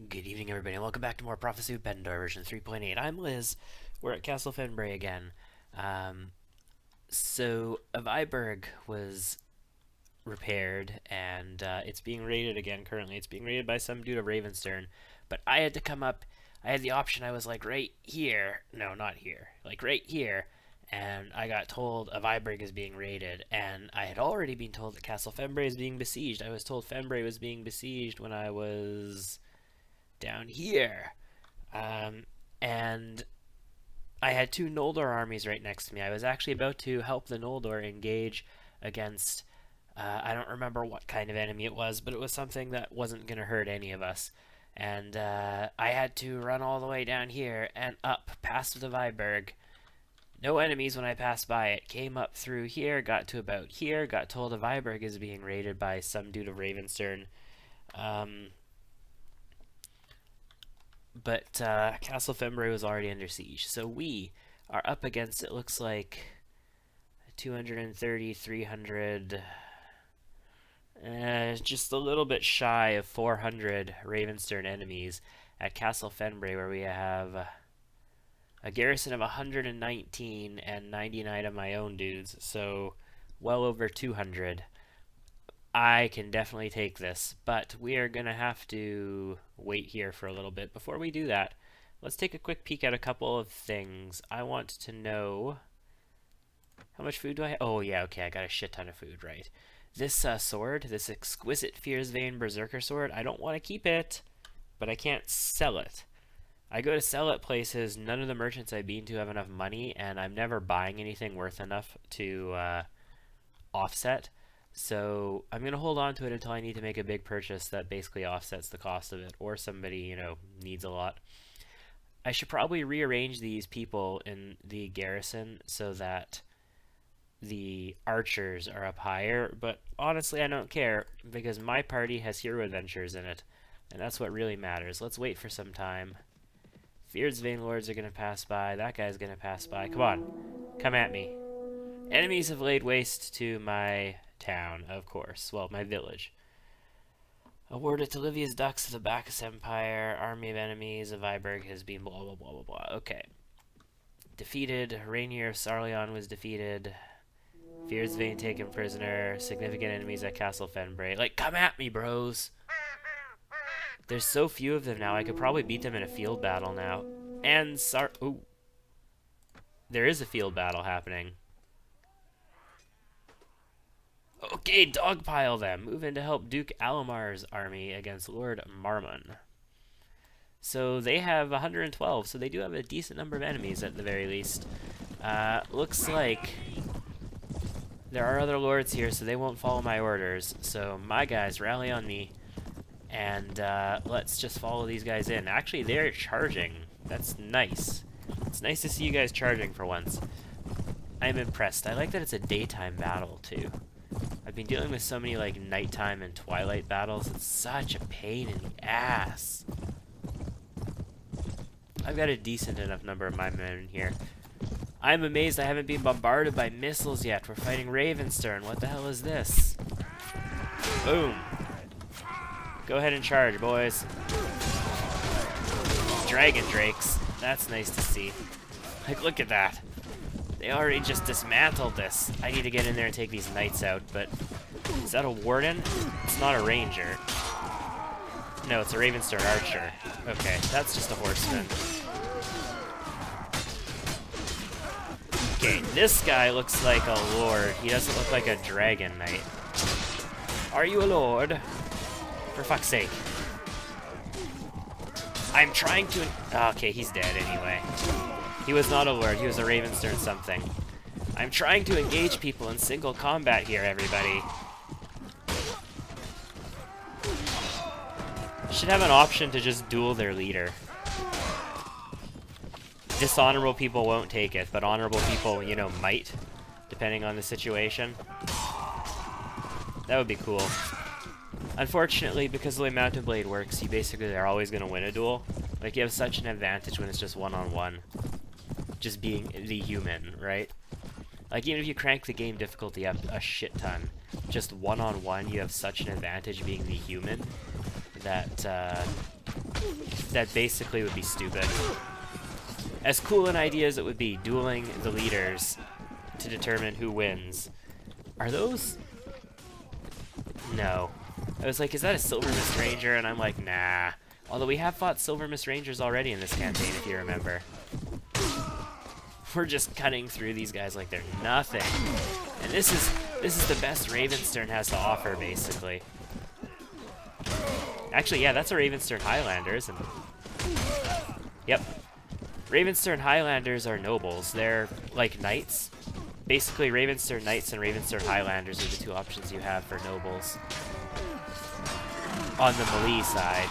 Good evening, everybody, and welcome back to more Prophecy of Pendor, version 3.8. I'm Liz. We're at Castle Fenbray again. So, a Viberg was repaired, and it's being raided again currently. It's being raided by some dude of Ravenstern, but I had to come up. I had the option. I was like, right here. No, not here. Like, right here. And I got told a Viberg is being raided, and I had already been told that Castle Fenbray is being besieged. I was told Fenbray was being besieged when I was down here. And I had two Noldor armies right next to me. I was actually about to help the Noldor engage against, I don't remember what kind of enemy it was, but it was something that wasn't going to hurt any of us. And I had to run all the way down here and up past the Viberg. No enemies when I passed by it. Came up through here, got to about here, got told a Viberg is being raided by some dude of Ravenstern. But Castle Fenbray was already under siege, so we are up against, it looks like, 230, 300, just a little bit shy of 400 Ravenstern enemies at Castle Fenbray, where we have a garrison of 119 and 99 of my own dudes, so well over 200. I can definitely take this, but we are going to have to wait here for a little bit. Before we do that, let's take a quick peek at a couple of things. I want to know how much food do I have? Oh yeah, okay, I got a shit ton of food, right. This sword, this exquisite Fier's Vein Berserker sword, I don't want to keep it, but I can't sell it. I go to sell it places, none of the merchants I've been to have enough money, and I'm never buying anything worth enough to offset. So I'm going to hold on to it until I need to make a big purchase that basically offsets the cost of it, or somebody, you know, needs a lot. I should probably rearrange these people in the garrison so that the archers are up higher, but honestly I don't care because my party has hero adventures in it, and that's what really matters. Let's wait for some time. Fier's Vein Lords are going to pass by. That guy's going to pass by. Come on. Come at me. Enemies have laid waste to my town, of course. Well, my village. Awarded to Livia's Ducks of the Bacchus Empire. Army of enemies of Viberg has been blah blah blah blah blah. Okay. Defeated. Rainier of Sarleon was defeated. Fier's Vein taken prisoner. Significant enemies at Castle Fenbray. Like, come at me, bros! There's so few of them now, I could probably beat them in a field battle now. And ooh. There is a field battle happening. Okay, dogpile them. Move in to help Duke Alomar's army against Lord Marmon. So they have 112, so they do have a decent number of enemies at the very least. Looks like there are other lords here, so they won't follow my orders. So my guys, rally on me, and let's just follow these guys in. Actually, they're charging. That's nice. It's nice to see you guys charging for once. I'm impressed. I like that it's a daytime battle, too. I've been dealing with so many like nighttime and twilight battles. It's such a pain in the ass. I've got a decent enough number of my men here. I'm amazed I haven't been bombarded by missiles yet. We're fighting Ravenstern. What the hell is this? Boom. Go ahead and charge, boys. Dragon Drakes. That's nice to see. Like, look at that. They already just dismantled this. I need to get in there and take these knights out, but... Is that a warden? It's not a ranger. No, it's a Ravenstern archer. Okay, that's just a horseman. Okay, this guy looks like a lord. He doesn't look like a dragon knight. Are you a lord? For fuck's sake. I'm trying to... Okay, he's dead anyway. He was not a lord, he was a Ravenstern something. I'm trying to engage people in single combat here, everybody. Should have an option to just duel their leader. Dishonorable people won't take it, but honorable people, you know, might, depending on the situation. That would be cool. Unfortunately, because the way Mount Blade works, you basically are always going to win a duel. Like, you have such an advantage when it's just one-on-one. Just being the human, right? Like, even if you crank the game difficulty up a shit ton, just one-on-one, you have such an advantage being the human that that basically would be stupid. As cool an idea as it would be dueling the leaders to determine who wins. Are those? No. I was like, is that a Silver Mist Ranger? And I'm like, nah. Although we have fought Silver Mist Rangers already in this campaign, if you remember. We're just cutting through these guys like they're nothing. And this is the best Ravenstern has to offer, basically. Actually, yeah, that's a Ravenstern Highlander, isn't it? Yep. Ravenstern Highlanders are nobles. They're like knights. Basically, Ravenstern Knights and Ravenstern Highlanders are the two options you have for nobles. On the melee side.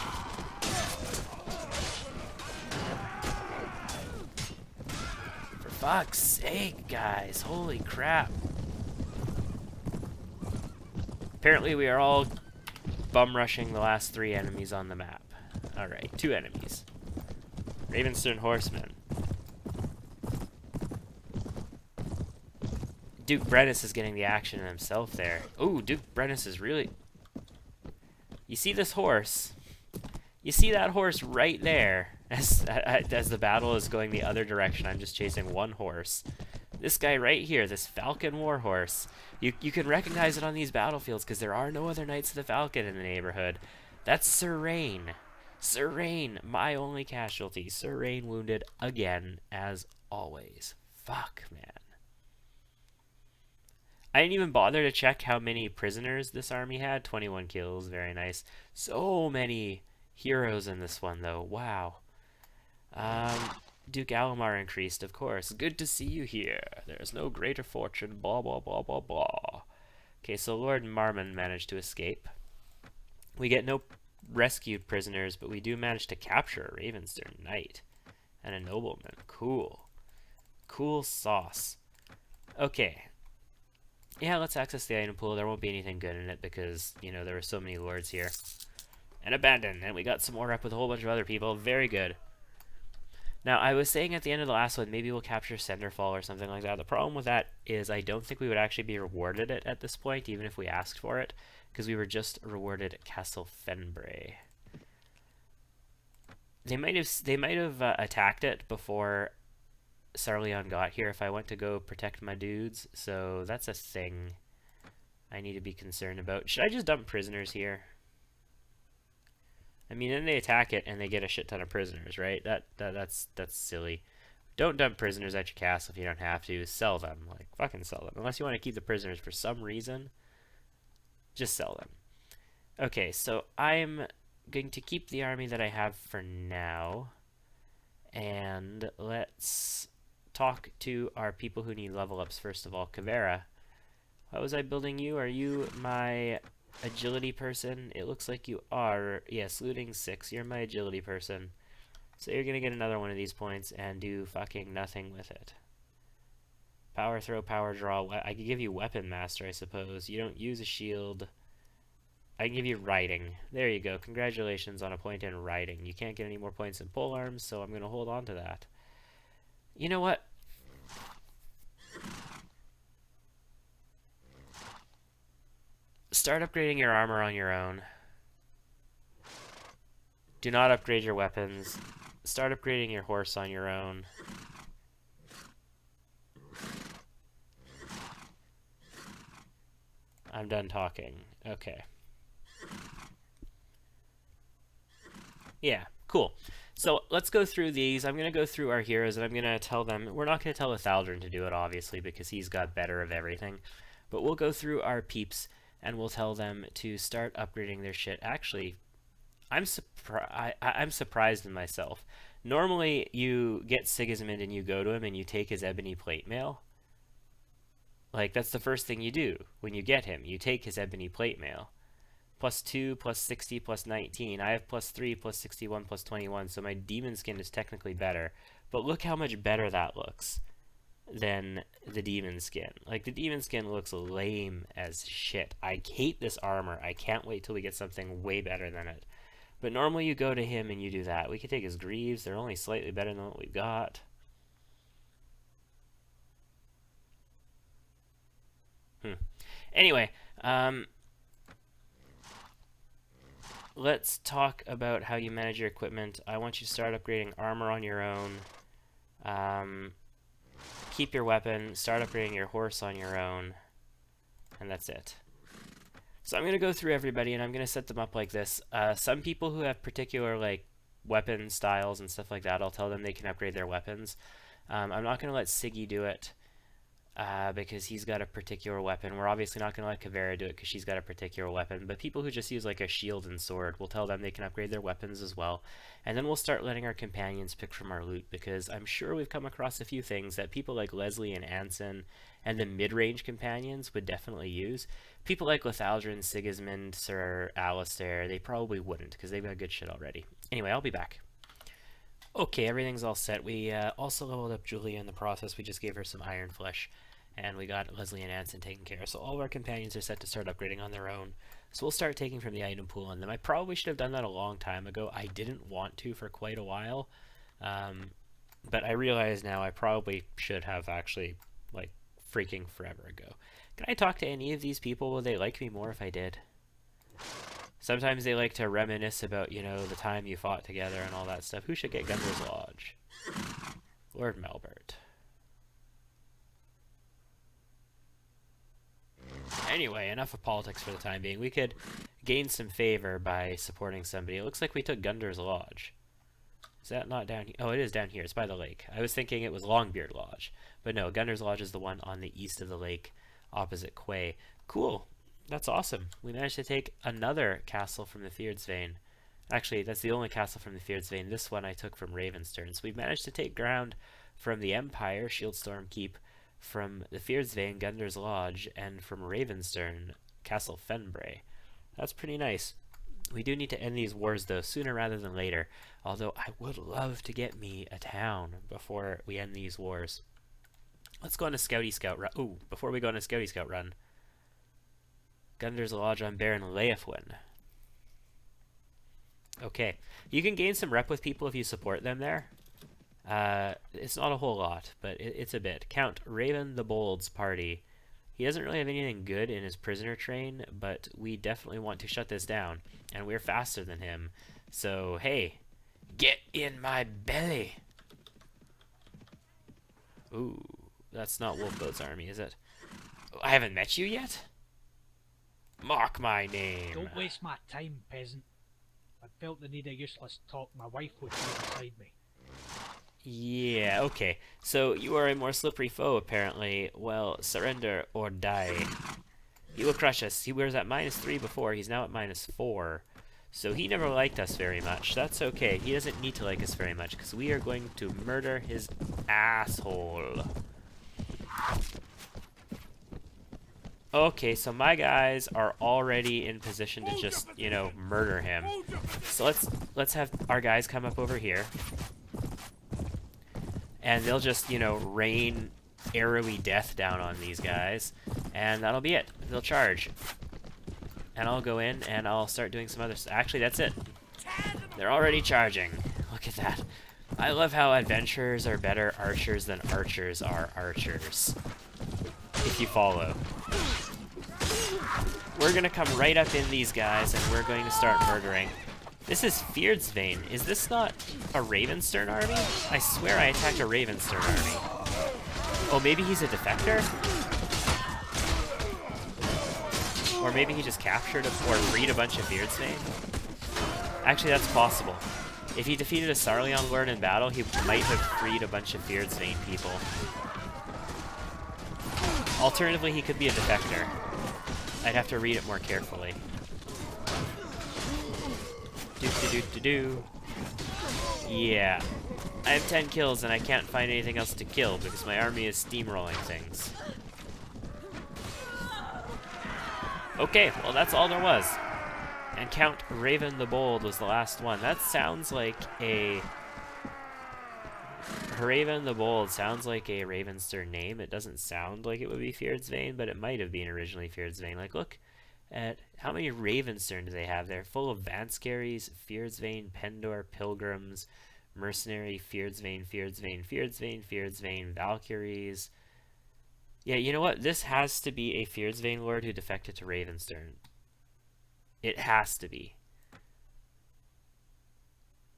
For fuck's sake, guys. Holy crap. Apparently, we are all bum rushing the last 3 enemies on the map. Alright, 2 enemies. Ravenstern Horsemen. Duke Brennus is getting the action himself there. Ooh, Duke Brennus is really... You see this horse? You see that horse right there? As the battle is going the other direction, I'm just chasing one horse. This guy right here, this Falcon Warhorse. You can recognize it on these battlefields because there are no other Knights of the Falcon in the neighborhood. That's Sir Rayne. Sir Rayne, my only casualty. Sir Rayne wounded again, as always. Fuck, man. I didn't even bother to check how many prisoners this army had. 21 kills, very nice. So many heroes in this one, though. Wow. Duke Alamar increased, of course. Good to see you here. There's no greater fortune, blah, blah, blah, blah, blah. Okay, so Lord Marmon managed to escape. We get no rescued prisoners, but we do manage to capture a Ravenstern Knight and a nobleman. Cool. Cool sauce. Okay. Yeah, let's access the item pool. There won't be anything good in it because, you know, there were so many lords here. And abandoned. And we got some more up with a whole bunch of other people. Very good. Now, I was saying at the end of the last one, maybe we'll capture Cinderfall or something like that. The problem with that is I don't think we would actually be rewarded it at this point, even if we asked for it, because we were just rewarded at Castle Fenbray. They might have attacked it before Sarleon got here if I went to go protect my dudes, so that's a thing I need to be concerned about. Should I just dump prisoners here? I mean, then they attack it and they get a shit ton of prisoners, right? That's silly. Don't dump prisoners at your castle if you don't have to. Sell them. Like, fucking sell them. Unless you want to keep the prisoners for some reason, just sell them. Okay, so I'm going to keep the army that I have for now. And let's talk to our people who need level ups first of all. KAVERRA. Why was I building you? Are you my agility person? It looks like you are. Yes, looting 6. You're my agility person. So you're gonna get another one of these points and do fucking nothing with it. Power throw, power draw. I could give you weapon master, I suppose. You don't use a shield. I can give you riding. There you go. Congratulations on a point in riding. You can't get any more points in pole arms, so I'm gonna hold on to that. You know what? Start upgrading your armor on your own. Do not upgrade your weapons. Start upgrading your horse on your own. I'm done talking. Okay. Yeah, cool. So let's go through these. I'm going to go through our heroes and I'm going to tell them. We're not going to tell LETHALDIRAN to do it, obviously, because he's got better of everything. But we'll go through our peeps and we'll tell them to start upgrading their shit. Actually, I'm surprised in myself. Normally, you get SIGISMUND and you go to him and you take his ebony plate mail. Like, that's the first thing you do when you get him. You take his ebony plate mail. +2, +60, +19. I have +3, +61, +21, so my demon skin is technically better. But look how much better that looks than the demon skin. Like, the demon skin looks lame as shit. I hate this armor. I can't wait till we get something way better than it. But normally you go to him and you do that. We could take his greaves. They're only slightly better than what we've got. Anyway, let's talk about how you manage your equipment. I want you to start upgrading armor on your own. Keep your weapon, start upgrading your horse on your own, and that's it. So I'm going to go through everybody, and I'm going to set them up like this. Some people who have particular like weapon styles and stuff like that, I'll tell them they can upgrade their weapons. I'm not going to let Siggy do it because he's got a particular weapon. We're obviously not going to let KAVERRA do it because she's got a particular weapon. But people who just use like a shield and sword, we'll tell them they can upgrade their weapons as well. And then we'll start letting our companions pick from our loot, because I'm sure we've come across a few things that people like Leslie and ANSEN and the mid-range companions would definitely use. People like LETHALDIRAN, SIGISMUND, or ALISTAIR, they probably wouldn't because they've got good shit already. Anyway, I'll be back. Okay, everything's all set. We also leveled up Julia in the process. We just gave her some iron flesh, and we got Leslie and ANSEN taken care of. So all of our companions are set to start upgrading on their own. So we'll start taking from the item pool on them. I probably should have done that a long time ago. I didn't want to for quite a while, but I realize now I probably should have actually, like, freaking forever ago. Can I talk to any of these people? Would they like me more if I did? Sometimes they like to reminisce about, you know, the time you fought together and all that stuff. Who should get Gunner's Lodge? Lord Melbert. Anyway, enough of politics for the time being. We could gain some favor by supporting somebody. It looks like we took Gunner's Lodge. Is that not down here? Oh, it is down here. It's by the lake. I was thinking it was Longbeard Lodge. But no, Gunner's Lodge is the one on the east of the lake, opposite Quay. Cool. That's awesome. We managed to take another castle from the Fjordsvein. Actually, that's the only castle from the Fjordsvein. This one I took from Ravenstern. So we've managed to take ground from the Empire, Shieldstorm Keep, from the Fjordsvein, Gunner's Lodge, and from Ravenstern, Castle Fenbray. That's pretty nice. We do need to end these wars, though, sooner rather than later. Although I would love to get me a town before we end these wars. Let's go on a Scouty Scout run. Ooh, before we go on a Scouty Scout run. Gunner's Lodge on Baron Leofwin. Okay. You can gain some rep with people if you support them there. It's not a whole lot, but it's a bit. Count Raven the Bold's party. He doesn't really have anything good in his prisoner train, but we definitely want to shut this down. And we're faster than him. So, hey, get in my belly. Ooh, that's not Wolfboat's army, is it? I haven't met you yet? Mark my name. Don't waste my time, peasant. I felt the need of useless talk. My wife would be beside me. Yeah, okay. So you are a more slippery foe, apparently. Well, surrender or die. He will crush us. He was at -3 before. He's now at -4. So he never liked us very much. That's okay. He doesn't need to like us very much, because we are going to murder his asshole. Okay, so my guys are already in position to just, you know, murder him. So let's have our guys come up over here. And they'll just, you know, rain arrowy death down on these guys. And that'll be it. They'll charge. And I'll go in and I'll start doing some other stuff. Actually, that's it. They're already charging. Look at that. I love how adventurers are better archers than archers are archers. If you follow. We're gonna come right up in these guys and we're going to start murdering. This is Fjordsvein. Is this not a Ravenstern army? I swear I attacked a Ravenstern army. Oh, maybe he's a defector? Or maybe he just captured or freed a bunch of Fjordsvein? Actually, that's possible. If he defeated a Sarleon Lord in battle, he might have freed a bunch of Fjordsvein people. Alternatively, he could be a defector. I'd have to read it more carefully. Do. Yeah. I have 10 kills and I can't find anything else to kill because my army is steamrolling things. Okay, well that's all there was. And Count Raven the Bold was the last one. That sounds like a... Raven the Bold sounds like a Ravenstern name. It doesn't sound like it would be Fjordsvein, but it might have been originally Fjordsvein. Like, look at how many Ravenstern do they have there? Full of Vanscaries, Fjordsvein, Pendor, Pilgrims, Mercenary, Fjordsvein, Valkyries. Yeah, you know what? This has to be a Fjordsvein Lord who defected to Ravenstern. It has to be.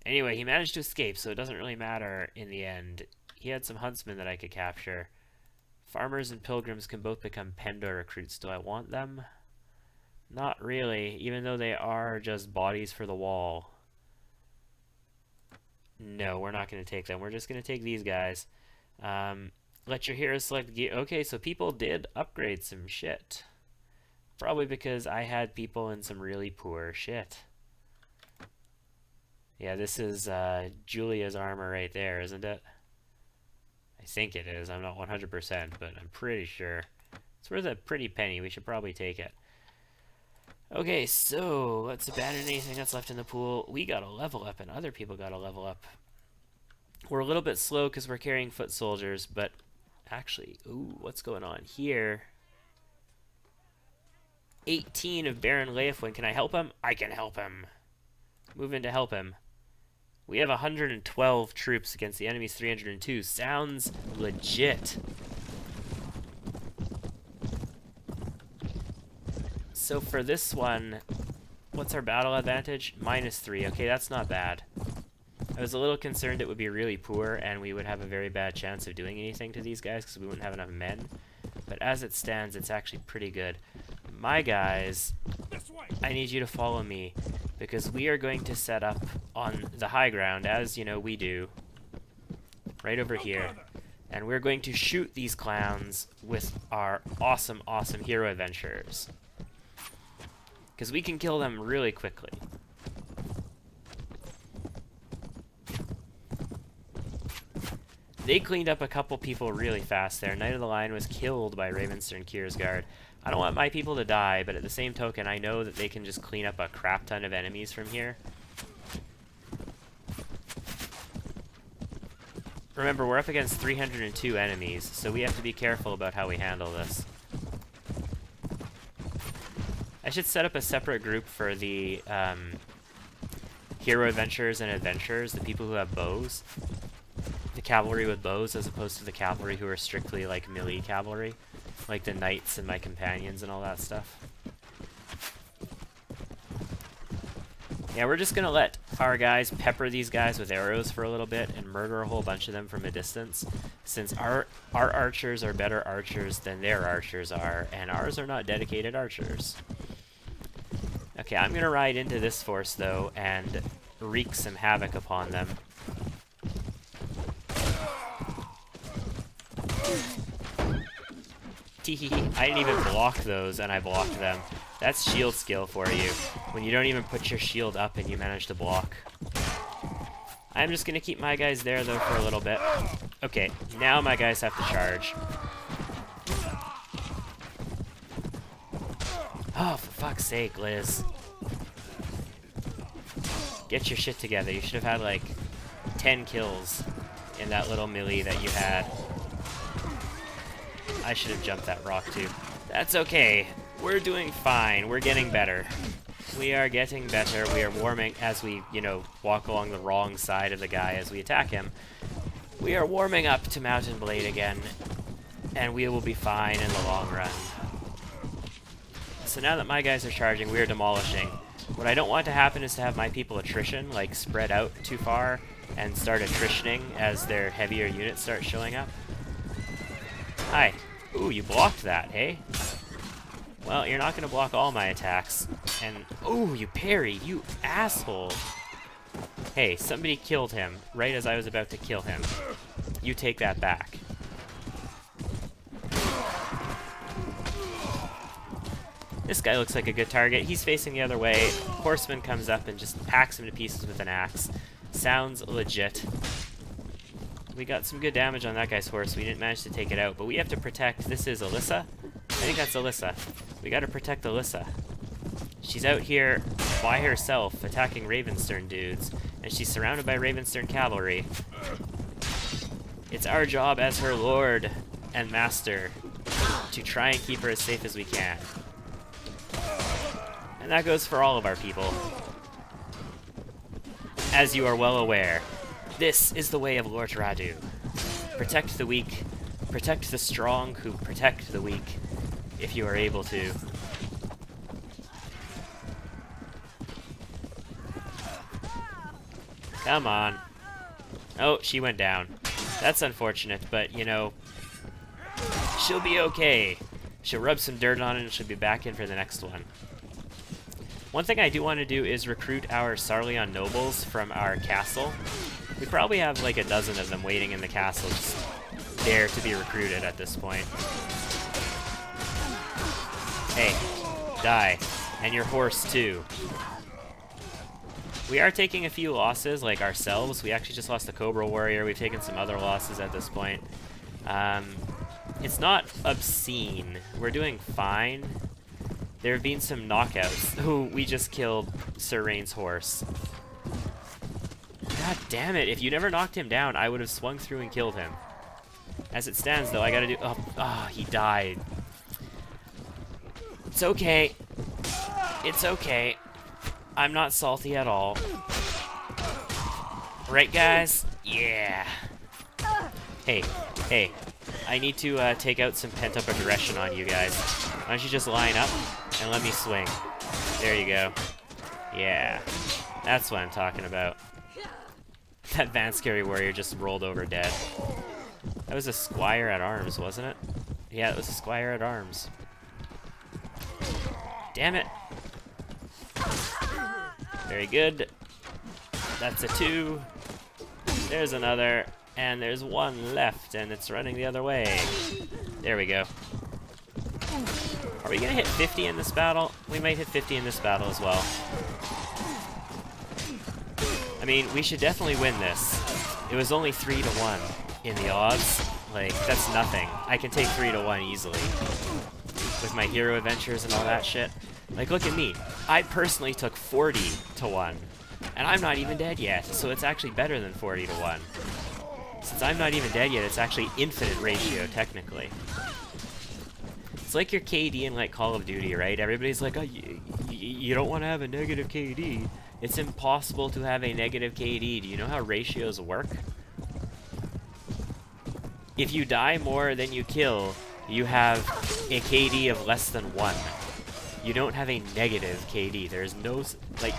Anyway, he managed to escape, so it doesn't really matter in the end. He had some huntsmen that I could capture. Farmers and pilgrims can both become Pendor recruits. Do I want them? Not really, even though they are just bodies for the wall. No, we're not going to take them. We're just going to take these guys. Let your heroes select gear. Okay, so people did upgrade some shit. Probably because I had people in some really poor shit. Yeah, this is Julia's armor right there, isn't it? I think it is. I'm not 100%, but I'm pretty sure. It's worth a pretty penny. We should probably take it. Okay, so let's abandon anything that's left in the pool. We got a level up, and other people got a level up. We're a little bit slow because we're carrying foot soldiers, but actually, ooh, what's going on here? 18 of Baron Leofwin. Can I help him? I can help him. Move in to help him. We have 112 troops against the enemy's 302. Sounds legit. So for this one, what's our battle advantage? -3. Okay, that's not bad. I was a little concerned it would be really poor and we would have a very bad chance of doing anything to these guys because we wouldn't have enough men. But as it stands, it's actually pretty good. My guys, I need you to follow me because we are going to set up on the high ground, as you know we do, right over here. And we're going to shoot these clowns with our awesome, awesome hero adventurers. Because we can kill them really quickly. They cleaned up a couple people really fast there. Knight of the Lion was killed by Ravenstern Kiersgaard. I don't want my people to die, but at the same token, I know that they can just clean up a crap ton of enemies from here. Remember, we're up against 302 enemies, so we have to be careful about how we handle this. I should set up a separate group for the hero adventurers and adventurers, the people who have bows. The cavalry with bows as opposed to the cavalry who are strictly like melee cavalry. Like the knights and my companions and all that stuff. Yeah, we're just gonna let our guys pepper these guys with arrows for a little bit and murder a whole bunch of them from a distance, since our archers are better archers than their archers are, and ours are not dedicated archers. Okay, I'm gonna ride into this force though and wreak some havoc upon them. Teehee, I didn't even block those and I blocked them. That's shield skill for you. When you don't even put your shield up and you manage to block. I'm just gonna keep my guys there though for a little bit. Okay, now my guys have to charge. Oh, for fuck's sake, Liz. Get your shit together. You should have had like 10 kills in that little melee that you had. I should have jumped that rock too. That's okay. We're doing fine. We're getting better. We are getting better. We are warming as we, you know, walk along the wrong side of the guy as we attack him. We are warming up to Mount Blade again, and we will be fine in the long run. So now that my guys are charging, we are demolishing. What I don't want to happen is to have my people attrition, like spread out too far and start attritioning as their heavier units start showing up. Hi. Ooh, you blocked that, hey? Well, you're not going to block all my attacks. And, ooh, you parried, you asshole. Hey, somebody killed him right as I was about to kill him. You take that back. This guy looks like a good target. He's facing the other way. Horseman comes up and just hacks him to pieces with an axe. Sounds legit. We got some good damage on that guy's horse. We didn't manage to take it out, but we have to protect. This is ALYSSA? I think that's ALYSSA. We gotta protect ALYSSA. She's out here by herself attacking Ravenstern dudes, and she's surrounded by Ravenstern cavalry. It's our job as her lord and master to try and keep her as safe as we can. And that goes for all of our people. As you are well aware, this is the way of Lord Radu. Protect the weak, protect the strong who protect the weak, if you are able to. Come on. Oh, she went down. That's unfortunate, but, you know, she'll be okay. She'll rub some dirt on it and she'll be back in for the next one. One thing I do want to do is recruit our Sarleon nobles from our castle. We probably have like a dozen of them waiting in the castle, just there to be recruited at this point. Hey, die. And your horse too. We are taking a few losses, like ourselves. We actually just lost a Cobra Warrior. We've taken some other losses at this point. It's not obscene. We're doing fine. There have been some knockouts. Ooh, we just killed Sir Rayne's horse. God damn it. If you never knocked him down, I would have swung through and killed him. As it stands, though, I gotta do... Oh, he died. It's okay. It's okay. I'm not salty at all. Right, guys? Yeah. Hey, hey. I need to take out some pent-up aggression on you guys. Why don't you just line up and let me swing? There you go. Yeah. That's what I'm talking about. That Vanscary warrior just rolled over dead. That was a squire at arms, wasn't it? Yeah, it was a squire at arms. Damn it. Very good. That's a 2. There's another. And there's one left, and it's running the other way. There we go. Are we gonna hit 50 in this battle? We might hit 50 in this battle as well. I mean, we should definitely win this. It was only 3-1 in the odds. Like, that's nothing. I can take 3-1 easily. With my hero adventures and all that shit. Like, look at me. I personally took 40-1. And I'm not even dead yet, so it's actually better than 40-1. Since I'm not even dead yet, it's actually infinite ratio, technically. It's like your KD in, like, Call of Duty, right? Everybody's like, oh, you don't want to have a negative KD. It's impossible to have a negative KD. Do you know how ratios work? If you die more than you kill, you have a KD of less than 1. You don't have a negative KD. There's no, like...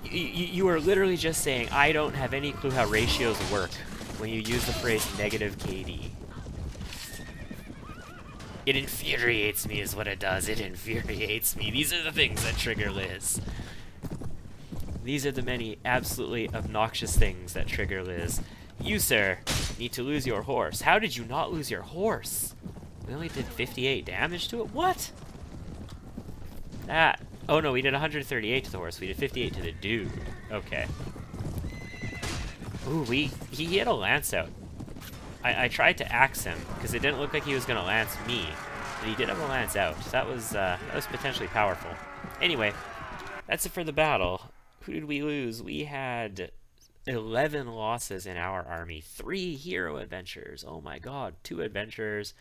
You are literally just saying, I don't have any clue how ratios work when you use the phrase negative KD. It infuriates me is what it does. It infuriates me. These are the things that trigger Liz. These are the many absolutely obnoxious things that trigger Liz. You, sir, need to lose your horse. How did you not lose your horse? We only did 58 damage to it? What? That... Oh no, we did 138 to the horse. We did 58 to the dude. Okay. Ooh, he had a lance out. I tried to axe him because it didn't look like he was gonna lance me, but he did have a lance out. That was potentially powerful. Anyway, that's it for the battle. Who did we lose? We had 11 losses in our army. 3 hero adventures. Oh my god, 2 adventures.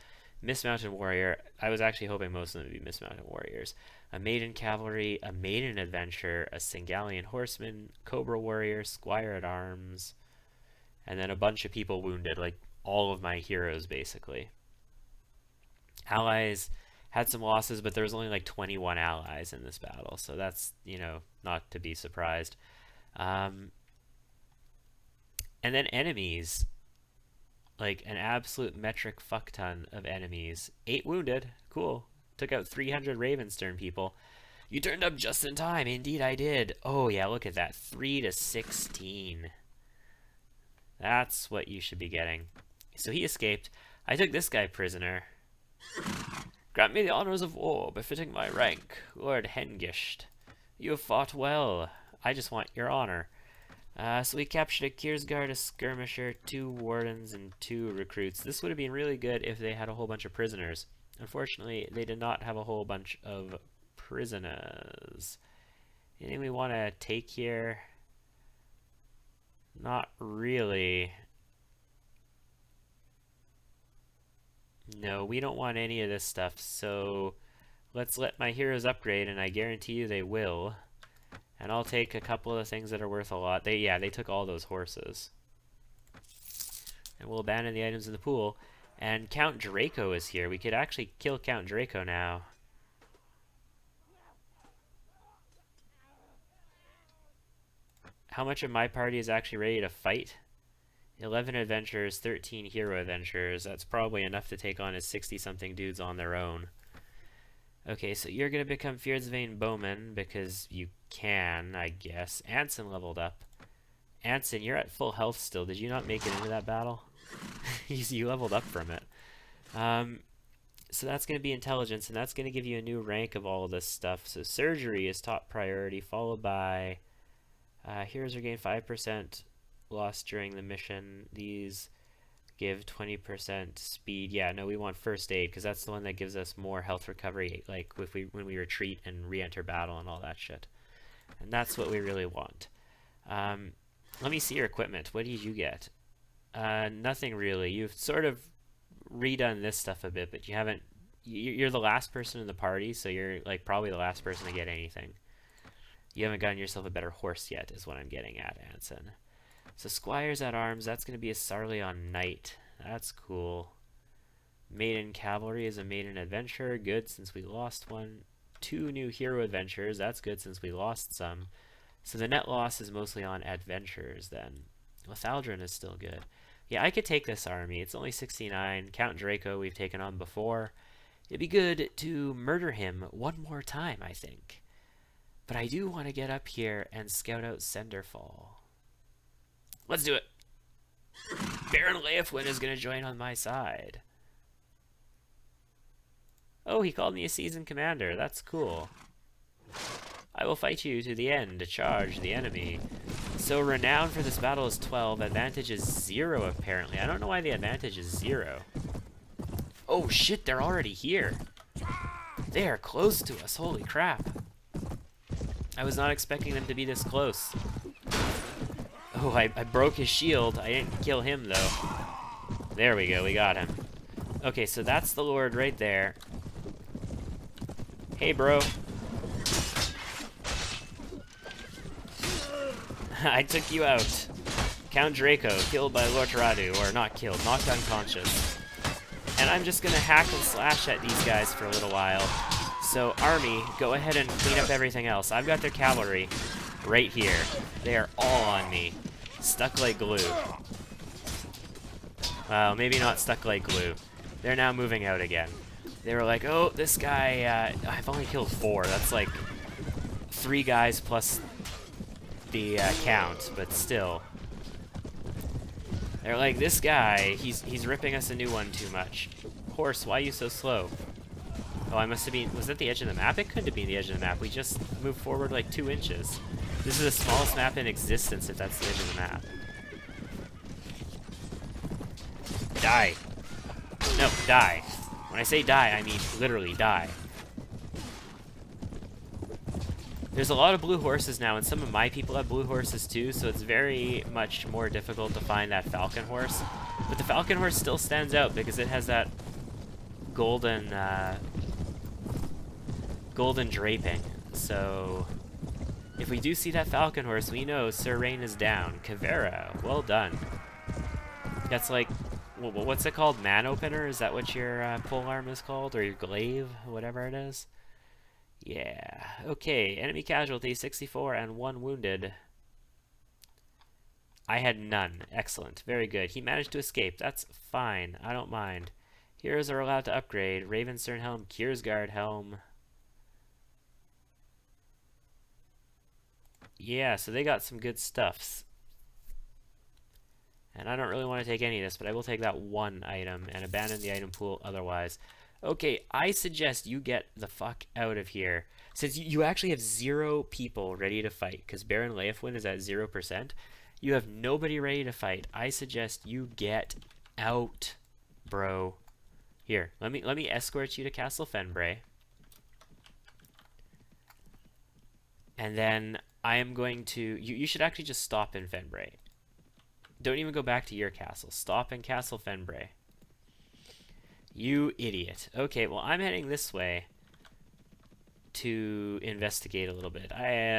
Mismounted warrior. I was actually hoping most of them would be mismounted warriors. A maiden cavalry, a maiden adventure, a Singalian horseman, Cobra warrior, squire at arms, and then a bunch of people wounded, like all of my heroes basically. Allies had some losses, but there was only like 21 allies in this battle, so that's, you know, not to be surprised. And then enemies. Like an absolute metric fuck ton of enemies. 8 wounded. Cool. Took out 300 Ravenstern people. You turned up just in time. Indeed I did. Oh yeah, look at that. 3-16. That's what you should be getting. So he escaped. I took this guy prisoner. Grant me the honors of war befitting my rank, Lord Hengisht. You have fought well. I just want your honor. So we captured a Kiersguard, a skirmisher, 2 wardens, and 2 recruits. This would have been really good if they had a whole bunch of prisoners. Unfortunately, they did not have a whole bunch of prisoners. Anything we want to take here? Not really. No, we don't want any of this stuff, so let's let my heroes upgrade, and I guarantee you they will. And I'll take a couple of the things that are worth a lot. They took all those horses. And we'll abandon the items in the pool. And Count Draco is here. We could actually kill Count Draco now. how much of my party is actually ready to fight? 11 adventurers, 13 hero adventurers. That's probably enough to take on his 60-something dudes on their own. Okay, so you're going to become Fjordsvane Bowman because you can, I guess. Ansen leveled up. Ansen, you're at full health still. Did you not make it into that battle? You leveled up from it. So that's going to be intelligence, and that's going to give you a new rank of all of this stuff. So surgery is top priority, followed by heroes regain 5% loss during the mission. These give 20% speed. Yeah, no, we want first aid because that's the one that gives us more health recovery, like if when we retreat and re-enter battle and all that shit. And that's what we really want. Let me see your equipment. What did you get? Nothing really. You've sort of redone this stuff a bit, but you haven't. You're the last person in the party, so you're like probably the last person to get anything. You haven't gotten yourself a better horse yet, is what I'm getting at, Ansen. So Squires at Arms, that's going to be a Sarleon Knight. That's cool. Maiden Cavalry is a Maiden Adventurer. Good, since we lost one. 2 new Hero Adventurers. That's good, since we lost some. So the net loss is mostly on Adventurers, then. Lethaldiran is still good. Yeah, I could take this army. It's only 69. Count Draco we've taken on before. It'd be good to murder him one more time, I think. But I do want to get up here and scout out Cinderfall. Let's do it. Baron Leofwin is going to join on my side. Oh, he called me a seasoned commander. That's cool. I will fight you to the end to charge the enemy. So renown for this battle is 12. Advantage is 0, apparently. I don't know why the advantage is 0. Oh, shit, they're already here. They are close to us. Holy crap. I was not expecting them to be this close. Oh, I broke his shield. I didn't kill him, though. There we go. We got him. Okay, so that's the Lord right there. Hey, bro. I took you out. Count Draco, killed by Lortaradu, or not killed, knocked unconscious. And I'm just gonna hack and slash at these guys for a little while. So, army, go ahead and clean up everything else. I've got their cavalry right here. They are all on me. Stuck like glue. Well, maybe not stuck like glue. They're now moving out again. They were like, oh, this guy, I've only killed 4. That's like 3 guys plus the count, but still. They're like, this guy, he's ripping us a new one too much. Horse, why are you so slow? Oh, I must have been, was that the edge of the map? It couldn't have been the edge of the map. We just moved forward like 2 inches. This is the smallest map in existence if that's the edge of the map. Die. No, die. When I say die, I mean literally die. There's a lot of blue horses now, and some of my people have blue horses too, so it's very much more difficult to find that falcon horse. But the falcon horse still stands out because it has that golden draping. So if we do see that falcon horse, we know Sir RAYNE is down. KAVERRA, well done. That's like, what's it called? Man opener? Is that what your polearm is called, or your glaive, whatever it is? Yeah. Okay, enemy casualty 64 and 1 wounded. I had none. Excellent. Very good. He managed to escape. That's fine. I don't mind. Heroes are allowed to upgrade. Ravenstern Helm, Kiersguard Helm. Yeah, so they got some good stuffs. And I don't really want to take any of this, but I will take that 1 item and abandon the item pool otherwise. Okay, I suggest you get the fuck out of here. Since you actually have 0 people ready to fight, because Baron Leofwin is at 0%, you have nobody ready to fight. I suggest you get out, bro. Here, let me escort you to Castle Fenbray. And then I am going to... You should actually just stop in Fenbray. Don't even go back to your castle. Stop in Castle Fenbray. You idiot. Okay, well, I'm heading this way to investigate a little bit.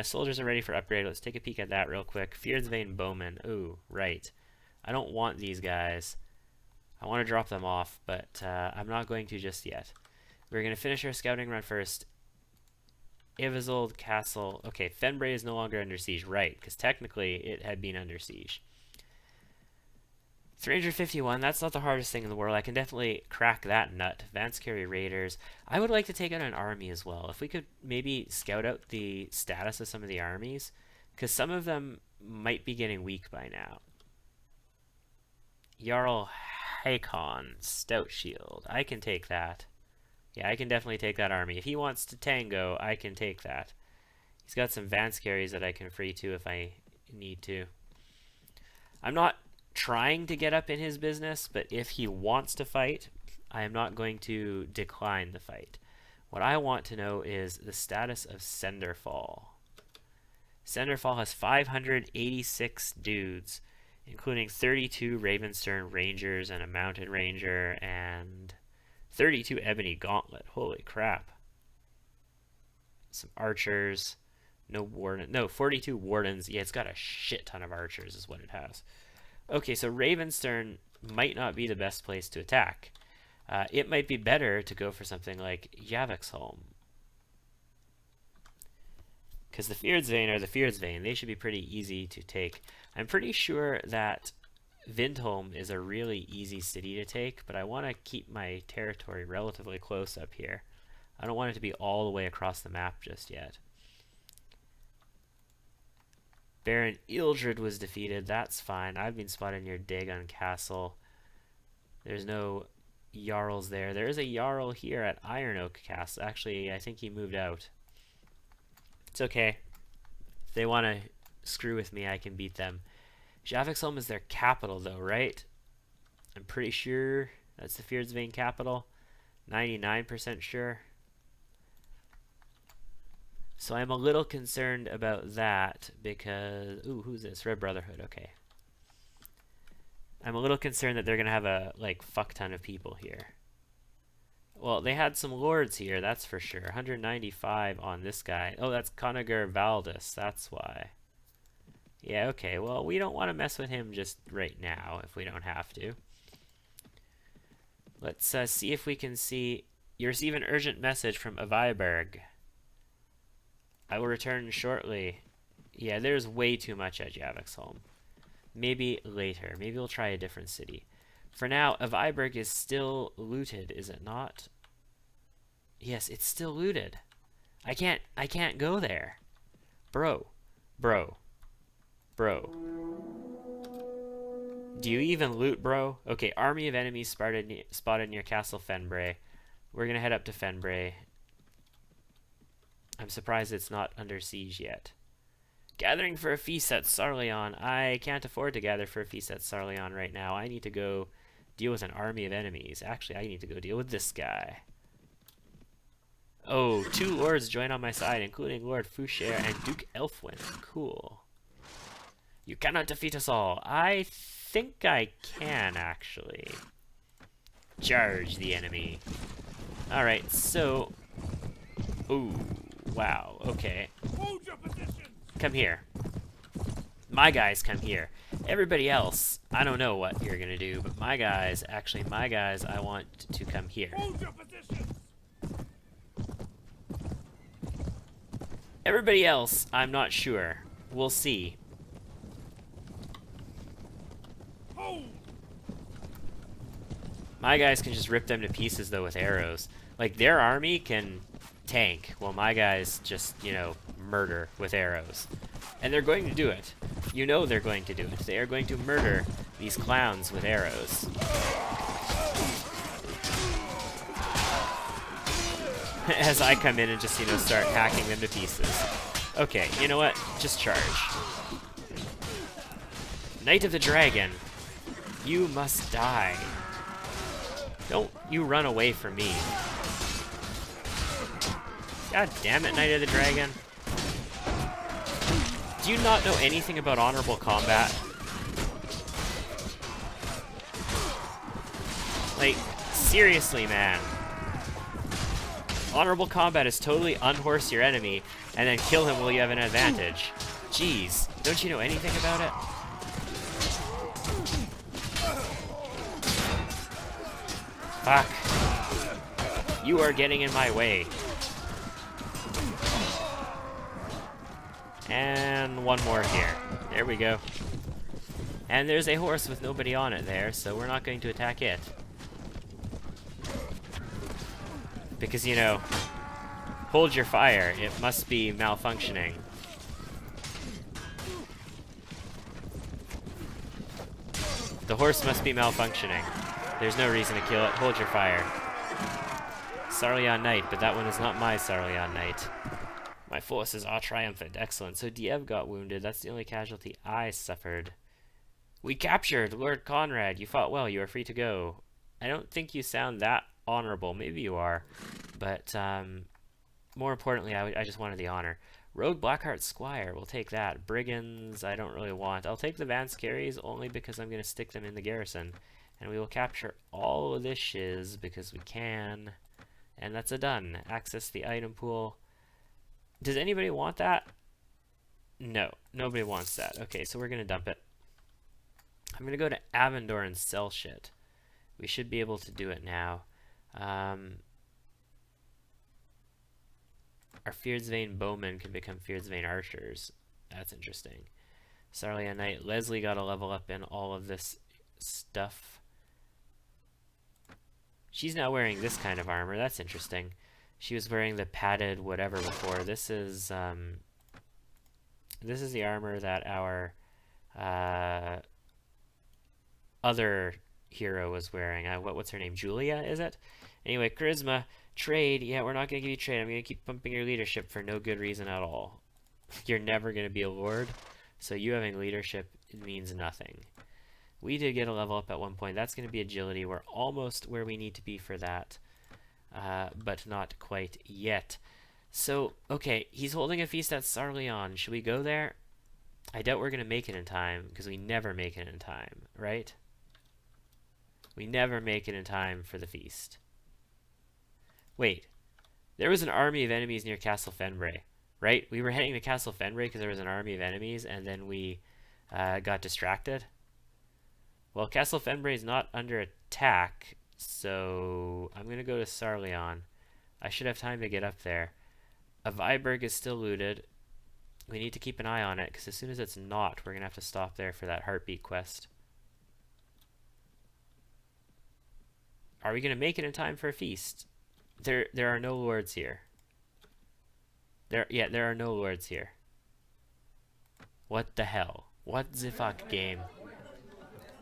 Soldiers are ready for upgrade. Let's take a peek at that real quick. Fjordsvane Bowman. Ooh, right. I don't want these guys. I want to drop them off, but I'm not going to just yet. We're going to finish our scouting run first. Ivisold Castle. Okay, Fenbray is no longer under siege, right? Because technically it had been under siege. 351, that's not the hardest thing in the world. I can definitely crack that nut. Vance Carry Raiders. I would like to take out an army as well. If we could maybe scout out the status of some of the armies, because some of them might be getting weak by now. Jarl Hakon, Stout Shield. I can take that. Yeah, I can definitely take that army. If he wants to tango, I can take that. He's got some Vance Carries that I can free to if I need to. I'm not trying to get up in his business, but if he wants to fight, I am not going to decline the fight. What I want to know is the status of Senderfall. Senderfall has 586 dudes, including 32 Ravenstern Rangers and a Mounted Ranger, and 32 Ebony Gauntlet. Holy crap. Some archers. No warden. No, 42 wardens. Yeah, it's got a shit ton of archers is what it has. Okay, so Ravenstern might not be the best place to attack. It might be better to go for something like Yavexholm. Because the Fyrdsvane are the Fyrdsvane. They should be pretty easy to take. I'm pretty sure that Vindholm is a really easy city to take, but I want to keep my territory relatively close up here. I don't want it to be all the way across the map just yet. Baron Ildred was defeated. That's fine. I've been spotted near Dagon Castle. There's no Jarls there. There is a Jarl here at Iron Oak Castle. Actually, I think he moved out. It's okay. If they want to screw with me, I can beat them. Javexholm is their capital, though, right? I'm pretty sure that's the Fyrdsvane capital. 99% sure. So I'm a little concerned about that because... Ooh, who's this? Red Brotherhood, okay. I'm a little concerned that they're going to have a, like, fuck ton of people here. Well, they had some lords here, that's for sure. 195 on this guy. Oh, that's Conager Valdis, that's why. Yeah, okay, well, we don't want to mess with him just right now if we don't have to. Let's see if we can see... You receive an urgent message from Aviberg. I will return shortly. Yeah, there's way too much at Javexholm. Maybe later. Maybe we'll try a different city. For now, Aviberg is still looted, is it not? Yes, it's still looted. I can't go there. Bro. Do you even loot, bro? Okay, army of enemies spotted near Castle Fenbray. We're gonna head up to Fenbray. I'm surprised it's not under siege yet. Gathering for a feast at Sarleon. I can't afford to gather for a feast at Sarleon right now. I need to go deal with an army of enemies. Actually, I need to go deal with this guy. Oh, 2 lords join on my side, including Lord Foucher and Duke Elfwin. Cool. You cannot defeat us all. I think I can, actually. Charge the enemy. Alright, so... Ooh, wow, okay. Hold your positions. Come here. My guys come here. Everybody else, I don't know what you're gonna do, but my guys, I want to come here. Hold your positions. Everybody else, I'm not sure. We'll see. Hold. My guys can just rip them to pieces, though, with arrows. Like, their army can tank, while my guys just, you know, murder with arrows. And they're going to do it. You know they're going to do it. They are going to murder these clowns with arrows. As I come in and just, you know, start hacking them to pieces. Okay, you know what? Just charge. Knight of the Dragon, you must die. Don't you run away from me. God damn it, Knight of the Dragon. Do you not know anything about honorable combat? Like, seriously, man. Honorable combat is totally unhorse your enemy and then kill him while you have an advantage. Jeez, don't you know anything about it? Fuck. You are getting in my way. And one more here. There we go. And there's a horse with nobody on it there, so we're not going to attack it. Because, you know, hold your fire. It must be malfunctioning. The horse must be malfunctioning. There's no reason to kill it. Hold your fire. Sarleon Knight, but that one is not my Sarleon Knight. My forces are triumphant. Excellent. So DIEV got wounded. That's the only casualty I suffered. We captured Lord Conrad. You fought well. You are free to go. I don't think you sound that honorable. Maybe you are. But more importantly, I just wanted the honor. Rogue Blackheart Squire. We'll take that. Brigands, I don't really want. I'll take the Vance Carries only because I'm going to stick them in the garrison. And we will capture all of this shiz because we can. And that's a done. Access the item pool. Does anybody want that? No. Nobody wants that. Okay, so we're going to dump it. I'm going to go to Avendor and sell shit. We should be able to do it now. Our Fierdsvain Bowmen can become Fierdsvain Archers. That's interesting. Sarleon Knight. Leslie got a level up in all of this stuff. She's now wearing this kind of armor. That's interesting. She was wearing the padded whatever before. This is the armor that our other hero was wearing. What's her name? Julia, is it? Anyway, charisma, trade. Yeah, we're not going to give you trade. I'm going to keep pumping your leadership for no good reason at all. You're never going to be a lord, so you having leadership means nothing. We did get a level up at one point. That's going to be agility. We're almost where we need to be for that, but not quite yet. So, okay, he's holding a feast at Sarleon. Should we go there? I doubt we're going to make it in time, because we never make it in time, right? We never make it in time for the feast. Wait, there was an army of enemies near Castle Fenbray, right? We were heading to Castle Fenbray because there was an army of enemies, and then we got distracted. Well, Castle Fenbray is not under attack, so I'm going to go to Sarleon. I should have time to get up there. Viborg is still looted. We need to keep an eye on it, because as soon as it's not, we're going to have to stop there for that heartbeat quest. Are we going to make it in time for a feast? There are no lords here. There are no lords here. What the hell? What the fuck, game?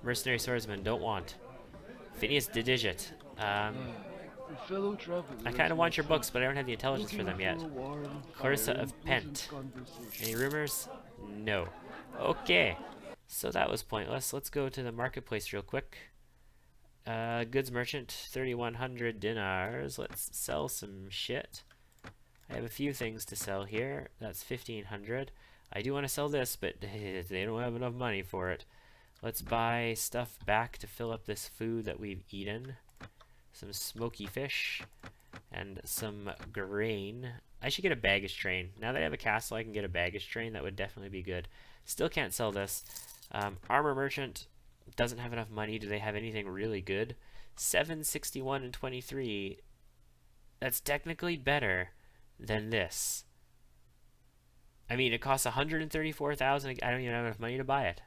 Mercenary swordsman, don't want. Phineas the Digit. I kind of want your books, but I don't have the intelligence for them yet. Clarissa of Pent. Any rumors? No. Okay. So that was pointless. Let's go to the marketplace real quick. Goods merchant, 3,100 dinars. Let's sell some shit. I have a few things to sell here. That's 1,500. I do want to sell this, but they don't have enough money for it. Let's buy stuff back to fill up this food that we've eaten. Some smoky fish and some grain. I should get a baggage train. Now that I have a castle, I can get a baggage train. That would definitely be good. Still can't sell this. Armor merchant doesn't have enough money. Do they have anything really good? 761 and 23. That's technically better than this. I mean, it costs 134,000. I don't even have enough money to buy it.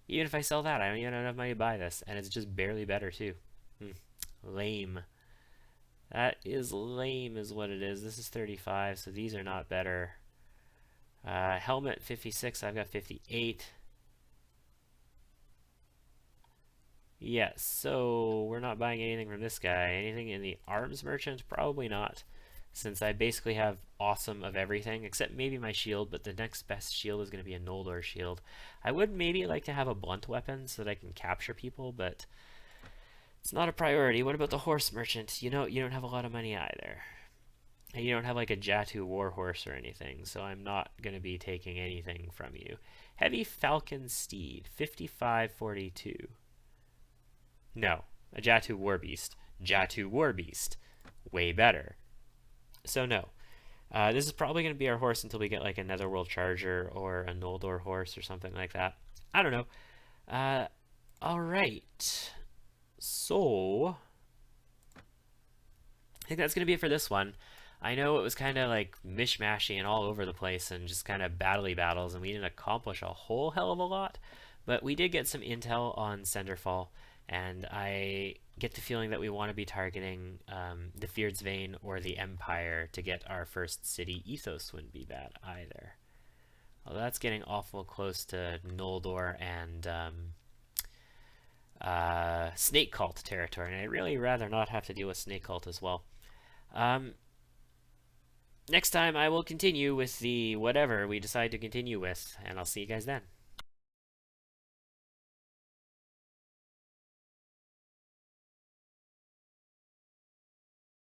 Even if I sell that, I don't even have enough money to buy this, and it's just barely better too. Lame. That is lame, is what it is. This is 35, so these are not better. Helmet 56. I've got 58. Yes, so we're not buying anything from this guy. Anything in the arms merchant? Probably not, since I basically have awesome of everything, except maybe my shield, but the next best shield is going to be a Noldor shield. I would maybe like to have a blunt weapon so that I can capture people, but it's not a priority. What about the horse merchant? You know, you don't have a lot of money either. And you don't have like a Jatu warhorse or anything, so I'm not going to be taking anything from you. Heavy Falcon Steed, 5542. No, a Jatu Warbeast. Jatu Warbeast. Way better. So no. This is probably going to be our horse until we get like a Netherworld Charger or a Noldor horse or something like that. I don't know. Alright. So, I think that's going to be it for this one. I know it was kind of like mishmashy and all over the place and just kind of battles, and we didn't accomplish a whole hell of a lot, but we did get some intel on Cinderfall, and I get the feeling that we want to be targeting the Feared's Vein or the Empire to get our first city. Ethos wouldn't be bad either. Although that's getting awful close to Noldor and Snake Cult territory, and I'd really rather not have to deal with Snake Cult as well. Next time I will continue with the whatever we decide to continue with, and I'll see you guys then.